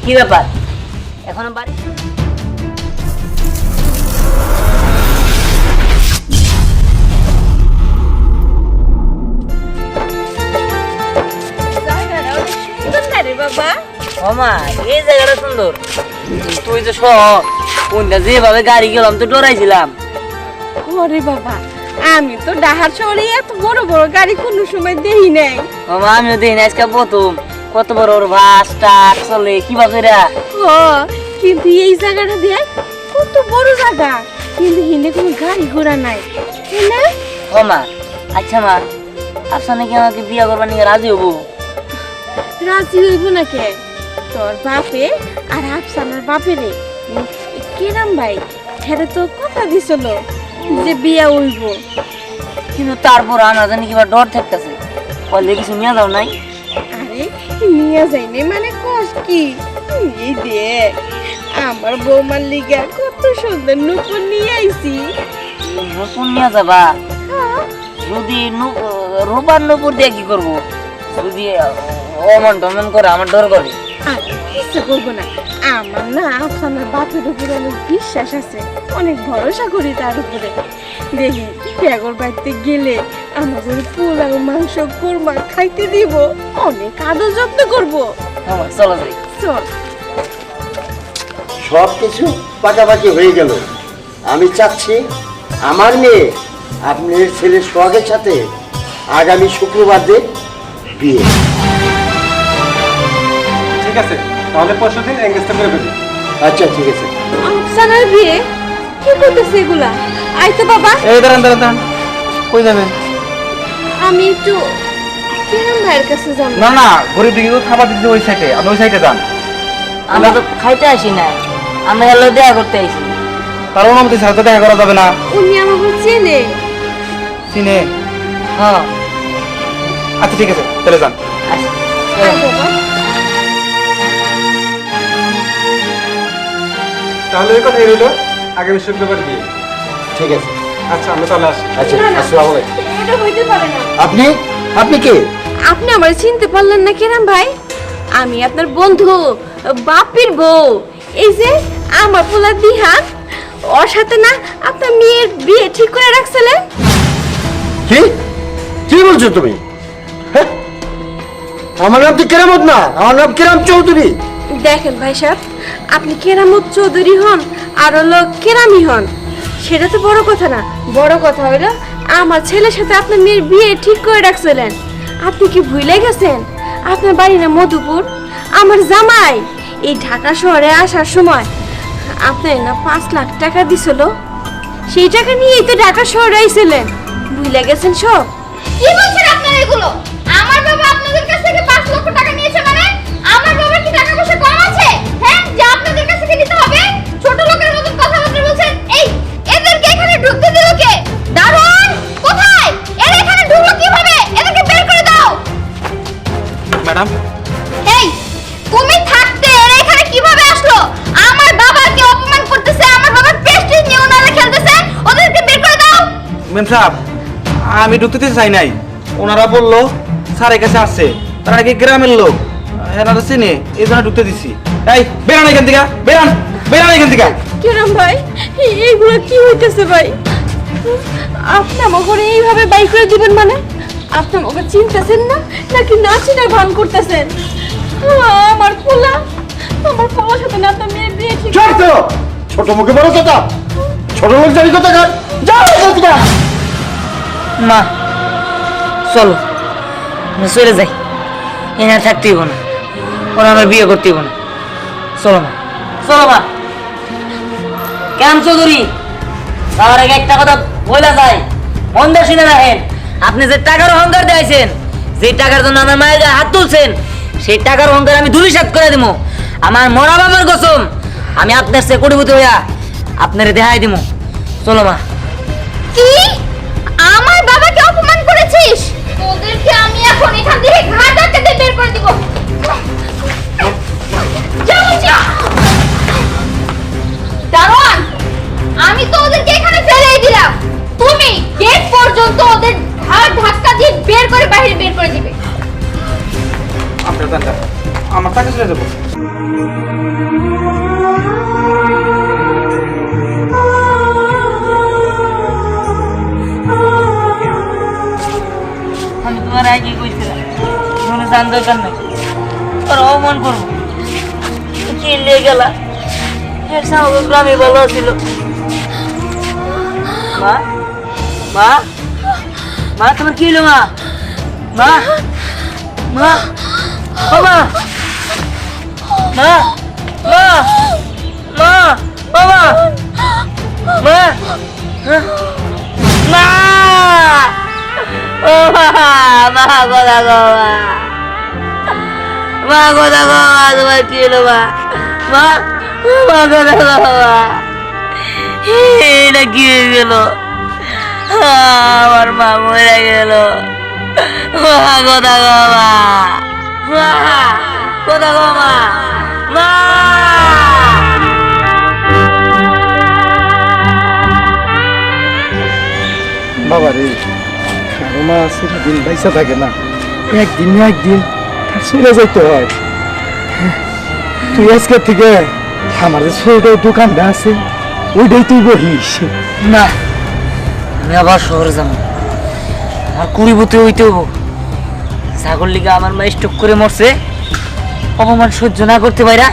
কি ব্যাপার এখনো বাড়ি? বাবা ওমা এই জায়গাটা সুন্দর, তুই তো কোনটা যেভাবে গাড়ি গেলাম তো ডরাইছিলাম। ওরে বাবা, আমি তো ডাহার শহরে এত বড় বড় গাড়ি কোনো সময় দেখি নাই। ওমা আমিও দেখি না, আজকে প্রথম। কত বড় বড় বাস ট্রাক চলে কিভাবে রা। ও কিন্তু এই জায়গাটা দেখ, কত বড় জায়গা, কিন্তু হিন্দে কোনো গাড়ি ঘোড়া নাই না। ওমা আচ্ছা মা, আপনার নাকি আমাকে বিয়া করবার নিয়ে রাজি হবো? রাজি হইব না কে? তোর বাপে আর আফসানার বাপেরে কিরাম ভাই হেরে তো কথা দিছিল যে বিয়া হইব। কিন্তু তারপর আমার জানি কিবা ডর থাকতেছে, বললে কিছু নিয়ে যাও নাই? আরে নিয়ে যাইনি মানে কস কি, এই দেখ আমার বৌমার লিগা কত সুন্দর নূপুর নিয়ে আইছি। নতুন নিয়ে যাবা? যদি রোবার নপুর দিয়ে কি করবো? যদি অমন টমন করে আমার ডর করে। আর কিছু করবো না, আমার না আফসানার বাপের উপরে অনেক বিশ্বাস আছে, অনেক ভরসা করি তার উপরে। দেখি ট্যাগর বাড়িতে গেলে আমাদের পোলাও মাংস কোরমা খাইতে দিব, অনেক আদর যত্ন করবো। হ্যাঁ চলো যাই। চল। সব কিছু পাকাপাকি হয়ে গেল। আমি চাচ্ছি আমার মেয়ে আপনার ছেলে সোহাগের সাথে আগামী শুক্রবার দিন বিয়ে। ঠিক আছে, তাহলে পরশু দিন এঙ্গেজটা করে ফেলি। আচ্ছা ঠিক আছে। আফসানার বিয়ে কি করতেছে এগুলা? আইতো বাবা, এই দাঁড়ান দাঁড়ান দাঁড়ান, কই যাবেন? আমি একটু কিরম ভাইয়ের কাছে যাব। না না, গরিব দিকে খাবার দিতে ওই সাইডে, আপনি ওই সাইডে যান। আমরা তো খাইতে আসি না, আমরা এলো দেখা করতে আসি। তার অনুমতি ছাড়া তো দেখা করা যাবে না। উনি আমাকে চেনে। চিনে? হ্যাঁ আচ্ছা ঠিক আছে, চলে যান। আসি। আয় বাবা। তাহলে এই কথাই রইল, আগামী শুক্রবার বিয়ে। ঠিক আছে। আচ্ছা আমরা তাহলে আসি। আচ্ছা না, না, আসসালামু আলাইকুম। এটা হইতে পারে না। আপনি আপনি কে? আপনি আমার চিনতে পারলেন না কিরাম ভাই? আমি আপনার বন্ধু বাপির বউ। এই যে আমার পোলা দিহান, ওর সাথে না আপনার মেয়ের বিয়ে ঠিক করে রাখছিলেন। কি কি বলছো তুমি? হ্যাঁ? আমার নাম তো কেরামত না, আমার নাম কেরাম চৌধুরী। দেখেন ভাই সাহেব, আপনি কেরামত চৌধুরী হন আর হলো কেরামি হন, সেটা তো বড় কথা না। বড় কথা হলো আমার ছেলের সাথে আপনার মেয়ের বিয়ে ঠিক করে রাখছিলেন। আপনি কি ভুলে গেছেন আপনার বাড়ি না মধুপুর? আমার জামাই এই ঢাকা শহরে আসার সময় আপনার না 5 লাখ টাকা দিছিল, সেই টাকা নিয়েই তো ঢাকা শহরে আইছিলেন। ভুলে গেছেন সব? কি বলছেন আপনারা এগুলো? আমার বাবা আপনাদের কাছ থেকে 5 লক্ষ টাকা নিয়েছে মানে? আমার বাবার কি টাকা পয়সা কম আছে? হ্যাঁ, যে আপনাদের কাছ থেকে নিতে হবে? ছোট লোকের মতো কথাবার্তা বলছেন। এই এদেরকে এখানে ঢুকতে দিল কে? দারোয়ান কোথায়? এরা এখানে ঢুকলো কিভাবে? এদেরকে বের করে দাও। ম্যাডাম, এই তুমি থাকতে এরা এখানে কিভাবে আসলো? আমার বাবাকে অপমান করতেছে, আমার বাবার প্রেস্টিজ নিয়ে ওনারা খেলতেছে। ওদেরকে বের করে দাও। ম্যাম সাহেব, আমি ঢুকতে দিতে চাই নাই। ওনারা বললো স্যারের কাছে আসছে, তারা নাকি গ্রামের লোক, এনারা চিনে, এই জন্য ঢুকতে দিচ্ছি। এই বেরান এখান থেকে, বেরান বেরান এখান থেকে। কিরম ভাই, এইগুলো কি হইতেছে ভাই? আপনি আমাকে এইভাবে বাইক করে দিবেন মানে? আপনি আমাকে চিনতেছেন না নাকি না চিনার ভান করতেছেন? আমার পোলা, আমার পোলার সাথে না তো মেয়ের বিয়ে ঠিক। চল তো, ছোট মুখে বড় কথা, ছোট লোক জানি কথা কার। যাও এখান থেকে। মা চলো আমরা চলে যাই, এনার থাকতে হইব না, ওরা আমার বিয়ে করতে হইব না। চলো মা, চলো মা। কেন চৌধুরী, তার আগে একটা কথা বলা যায়, মন দিয়ে শুনে রাখেন। আপনি যে টাকার অহংকার দিয়েছেন, যে টাকার জন্য আমার মায়ের গায়ে হাত তুলছেন, সেই টাকার অহংকার আমি ধূলিসাৎ করে দিব। আমার মরা বাবার কসম, আমি আপনার সে কোটিপতি হইয়া আপনার দেখাই দিব। চলো মা। কি? আমার বাবাকে অপমান করেছিস? তোদেরকে আমি এখন এখান থেকে ঘাট ধাক্কা দিয়ে বের করে দিব। যা বলছি। দারোয়ান, আমি তো ওদেরকে এখানে ফেলেই দিলাম, তুমি গেট পর্যন্ত ওদের ঘাট ধাক্কা দিয়ে বের করে বাইরে বের করে দিবে। আপনার জানটা আমার টাকা চলে যাবো। আমি তোমার আগে কইছিলাম কোনো জান দরকার নাই, আর অপমান করবো কি নিয়ে গেলা। এর সামনে গ্রামে ভালো ছিল। মা মা মা তোমার কি হলো মা? মা মা ও মা মা মা মা বাবা মা মা ও মা মা কথা গো মা কথা গো মা তোমার কি হলো মা? মা মা কথা গো মা এটা কি হয়ে গেল? আমার মা মরে গেল। মা কথা গো মা মা কথা গো মা মা বাবা রে, কারো মা সেদিন পয়সা থাকে না, একদিন না একদিন তার চলে যেতে হয়। তুই আজকে থেকে আমাদের শহরের দোকানটা আছে ওইটাই তুই বহিস। না, আমি আবার শহরে যাবো। আমার কুড়িবতে হইতে হবো। ছাগল লিগা আমার মা স্টক করে মরছে, অপমান সহ্য না করতে পারা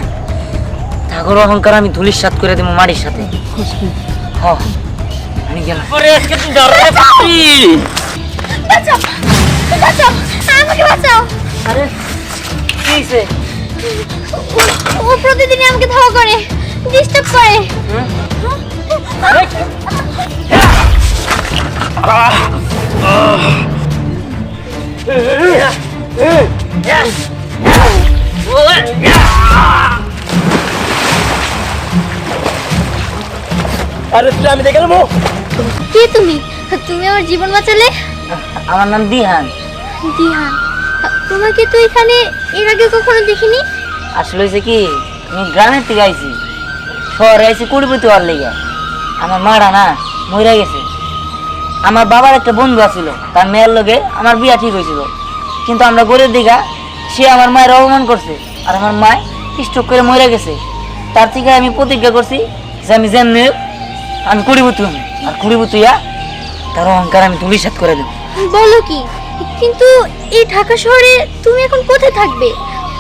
ঠাকুর অহংকার আমি ধুলির সাথ করে দেবো মাটির সাথে। হ আমি গেলাম। বাঁচাও বাঁচাও আমাকে বাঁচাও। আরে কি হইছে? ও প্রতিদিনই আমাকে ধাওয়া করে, ডিস্টার্ব করে। আরে তুই আমি দেখে নেবো। কে তুমি? তুমি আমার জীবন বাঁচালে। আমার নাম দিহান। দিহান, তোমাকে তো এখানে এর আগে কখনো দেখিনি। আসলে হয়েছে কি, আমি গ্রামের থেকে আইছি, শহরে আইছি কুড়িপতি হওয়ার লেগে। আমার মারা না মরে গেছে। আমার বাবার একটা বন্ধু আছিল, তার মেয়ের লগে আমার বিয়া ঠিক হয়েছিল, কিন্তু আমরা গরিব দিঘা সে আমার মায়ের অপমান করছে, আর আমার মায় স্ট্রোক করে মরে গেছে। তার থেকে আমি প্রতিজ্ঞা করছি যে আমি যেমনি হোক আমি কুড়িপতি হব, আর কুড়িপতি হইয়া তার অহংকার আমি তুলি সাত করে দেব। বলো কি? কিন্তু এই ঢাকা শহরে তুমি এখন কোথায় থাকবে?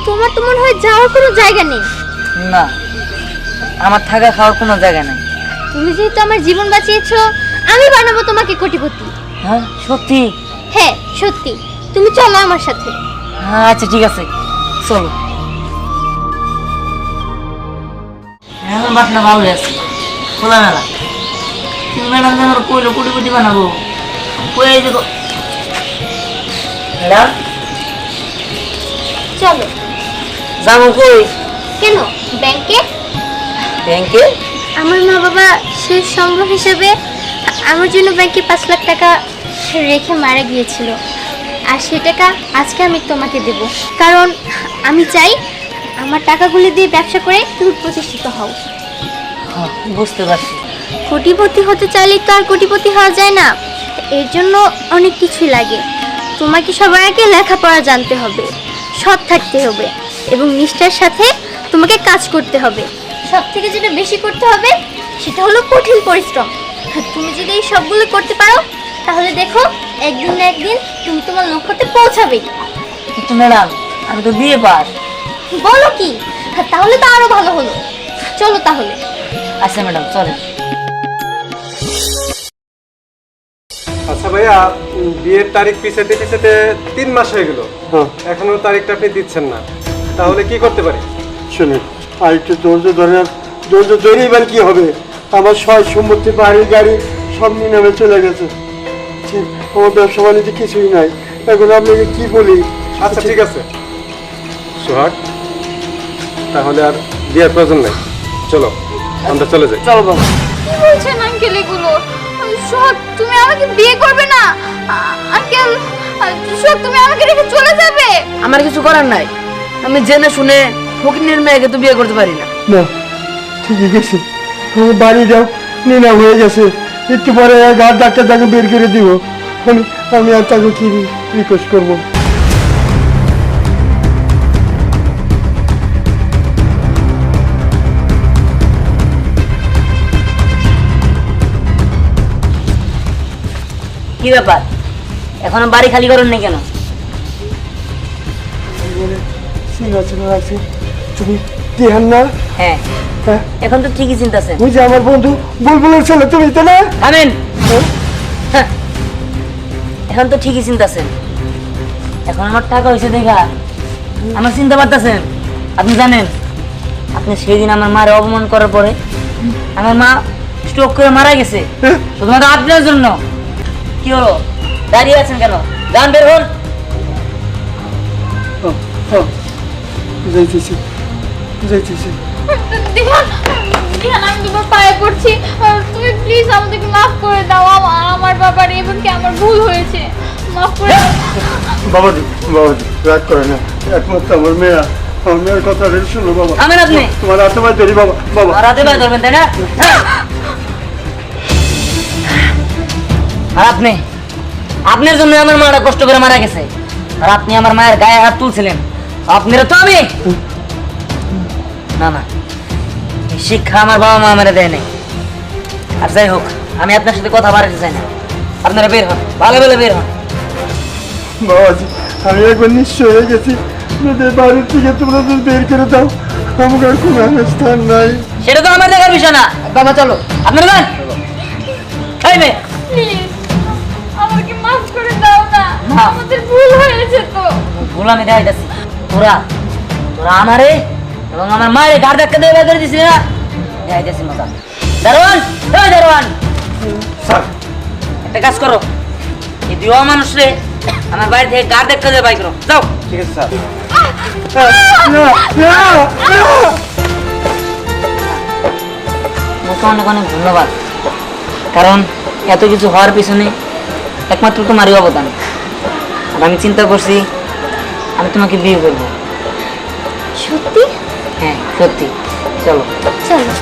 তোমার তো মনে হয় যাওয়ার কোনো জায়গা নেই। না, আমার থাকা খাওয়ার কোনো জায়গা নাই। তুমি যেহেতু আমার জীবন বাঁচিয়েছো, আমি বানাবো তোমাকে কোটিপতি। হ্যাঁ সত্যি? হ্যাঁ সত্যি, তুমি চলো আমার সাথে। আচ্ছা ঠিক আছে, চলো। এখন বাসনা ভালো আছে, খোলামেলা। তুমি ম্যাডাম আমার কইলো কোটিপতি বানাবো, কয়ে দেবো। ম্যাডাম চলো। যাবো কই? কেন? ব্যাংকে। ব্যাংকে? আমার মা বাবা শেষ সংগ্রহ হিসেবে আমার জন্য ব্যাংকে 5 লাখ টাকা রেখে মারা গিয়েছিল, আর সে টাকা আজকে আমি তোমাকে দেব, কারণ আমি চাই আমার টাকাগুলি দিয়ে ব্যবসা করে তুমি প্রতিষ্ঠিত হও। হ্যাঁ, বুঝতে পারছি। কোটিপতি হতে চাইলে তো আর কোটিপতি হওয়া যায় না, এর জন্য অনেক কিছুই লাগে। তোমাকে সবার আগে লেখাপড়া জানতে হবে, সৎ থাকতে হবে এবং নিষ্ঠার সাথে তোমাকে কাজ করতে হবে। সব থেকে যেটা বেশি করতে হবে সেটা হলো কঠিন পরিশ্রম। তুমি যদি এই সবগুলো করতে পারো তাহলে দেখো একদিন না একদিন তুমি তোমার লক্ষ্যতে পৌঁছাবেই। কিন্তু ম্যাডাম আমি তো বিয়ে পাস। বলো কি? তাহলে তো আরো ভালো হলো। চলো তাহলে। আচ্ছা ম্যাডাম চলে। আচ্ছা ভাইয়া, বিয়ের তারিখ পিছাতে পিছাতে 3 মাস হয়ে গেল, হ্যাঁ এখনো তারিখটা আপনি দিচ্ছেন না, তাহলে কি করতে পারি? শুনুন, আর একটু ধৈর্য ধরেন। ধৈর্য ধরেই এবার কি হবে? আমার সয় সম্পত্তি বাড়ি গাড়ি সব নিয়ে নামে চলে গেছে। ঠিক, আমার ব্যবসা বাণিজ্য কিছুই নাই। এখন আপনাকে কি বলি? আচ্ছা ঠিক আছে সোহাগ, তাহলে আর বিয়ের প্রয়োজন নেই, চলো আমরা চলে যাই। চলো বাবা। কি বলছেন আঙ্কেল এগুলো? সোহাগ, তুমি আমাকে বিয়ে করবে না? আঙ্কেল, সোহাগ তুমি আমাকে রেখে চলে যাবে? আমার কিছু করার নাই, আমি জেনে শুনে ফকিনের মেয়েকে তো বিয়ে করতে পারি না। না, ঠিক আছে, আমার বাড়িটাও নিনা হয়ে গেছে। একটু পরে গাড় ডাক্তার তাকে বের করে দিব। আমি আর তাকে কি রিকোয়েস্ট করবো? কি ব্যাপার এখনো বাড়ি খালি করেন নি কেন? জীবনে সিংহাসনে রাখছি, তুমি দিহান না? হ্যাঁ, হ্যাঁ, এখন তো ঠিকই চিন্তাছেন। ওই যে আমার বন্ধু বুলবুলের ছেলে, তুমি তো না? থামেন। হ্যাঁ, এখন তো ঠিকই চিন্তাছেন। এখন আমার টাকা হয়েছে দেখা আমার চিন্তা পারতেছেন। আপনি জানেন, আপনি সেই দিন আমার মার অপমান করার পরে আমার মা স্ট্রোক করে মারা গেছে শুধুমাত্র আপনার জন্য। কি হলো, দাঁড়িয়ে আছেন কেন? যান, বের হন। যাইতেছি যাইতেছি। দিহান, দিহান, আমি তোমার পায়ে পড়ছি, তুমি প্লিজ আমাদেরকে মাফ করে দাও। আমার বাবার এবং কি আমার ভুল হয়েছে, মাফ করে দাও। বাবাজি বাবাজি রাগ করে না, একমাত্র আমার মেয়া, আমার মেয়ের কথা শুনো বাবা। থামেন আপনি। তোমার হাতে পায়ে ধরি বাবা, বাবা। আর হাতে পায়ে ধরবেন, তাই না? আর আপনি, আপনার জন্য আমার মাটা কষ্ট করে মারা গেছে, আর আপনি আমার মায়ের গায়ে হাত তুলছিলেন। আপনারা তো আমি না না, এই শিক্ষা আমার বাবা মা আমার দেয় নাই। আর যাই হোক, আমি আপনার সাথে কথা বাড়াতে চাই না। আপনারা বের হন, ভালো ভালো বের হন। বাবাজি আমি একবার নিশ্চয় হয়ে গেছি, যদি বাড়ির থেকে তোমরা যদি বের করে দাও, আমাকে আর কোনো স্থান নাই। সেটা তো আমার দেখার বিষয় না। বাবা চলো, আপনারা যান। এই মেয়ে, প্লিজ আমাকে মাফ করে দাও না, না। আমাদের ভুল হয়েছে তো। ভুল আমি দেখাইতেছি। তোরা তোরা আমারে এবং আমার মায়ের ঘাড় ধাক্কা দিয়ে বের করে দিছিলি না, দেখাইতেছি মজা। দারোয়ান, এই দারোয়ান, স্যার, একটা কাজ করো, এই দিও মানুষ রে আমার বাড়ি থেকে ঘাড় ধাক্কা দিয়ে বাই করো, যাও। ঠিক আছে স্যার। তোমাকে অনেক অনেক ধন্যবাদ, কারণ এত কিছু হওয়ার পিছনে একমাত্র তোমারই অবদান। আর আমি চিন্তা করছি আমি তোমাকে বিয়ে করবো। সত্যি? হ্যাঁ সত্যি, চলো। চলো।